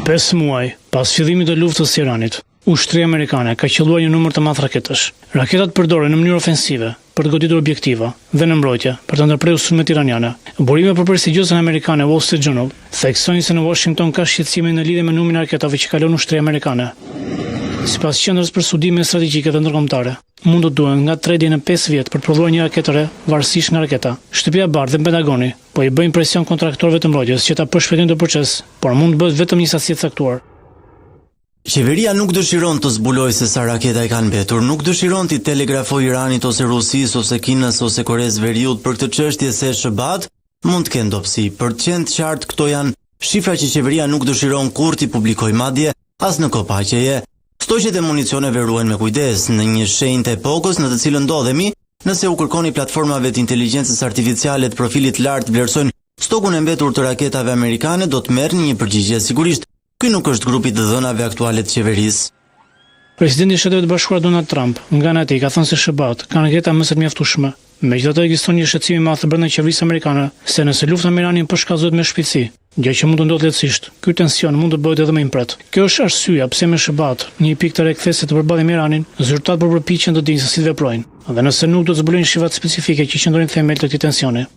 5 muaj pas fillimit të luftës së Iranit, ushtria amerikane ka qelluar një numër të madh raketash. Raketat përdoren në mënyrë ofensive për të goditur objektiva dhe në mbrojtje për të ndërprerur sulmet iraniane. Burime për prestigjiozen amerikane Wall Street Journal theksojnë se në Washington ka shqetësime në lidhje me numrin e raketave që kalon ushtria amerikane. Sipas qendrës për studime strategjike dhe ndërkombëtare, mund të duhen nga 3 deri në 5 vjet për të prodhuar një raketë re varësisht nga raketa. Shtëpia e Bardhë dhe Pentagoni po i bëjnë presion kontraktorëve të mbrojtjes që ta përshpejtojnë këtë proces, por mund të bëhet vetëm një sasi e caktuar. Qeveria nuk dëshiron të zbulojë se sa raketa i kanë mbetur, nuk dëshiron t'i telegrafojë Iranit ose Rusisë ose Kinës ose Koresë Veriut për këtë çështje se SHBA-t mund të kenë dobësi. Për të qenë të qartë, këto janë shifra që qeveria nuk dëshiron kurrë t'i publikojë, madje as në kopaqeje. Stoqet e municioneve ruhen me kujdes në një shenjë të epokës në të cilën ndodhemi. Nëse u kërkoni platformave të inteligjencës artificiale të profilit lartë vlerësojnë stokun e mbetur të raketave amerikane, do të merrni një përgjigje sigurisht. Ky nuk është grupi i dhënave aktuale të qeverisë. Presidenti i Shtetit Bashkuar Donald Trump, nga ana e tij, ka thënë se SHBA-t kanë raketa më së mjaftueshme. Megjithatë, ekziston një shqetësim i madh brenda qeverisë amerikane se nëse lufta me Iranin po shkallëzohet me shpejtësi, gjë që mund të ndodhë lehtësisht, ky tension mund të bëhet edhe më i mpret. Kjo është arsyeja pse me SHBA-t, një pikë të rekthese të përballjes me Iranin, zyrtarët po përpiqen të dinë se si veprojnë, dhe nëse nuk do të zbulojnë shifrat specifike që qëndrojnë në themel të këtij tensioni.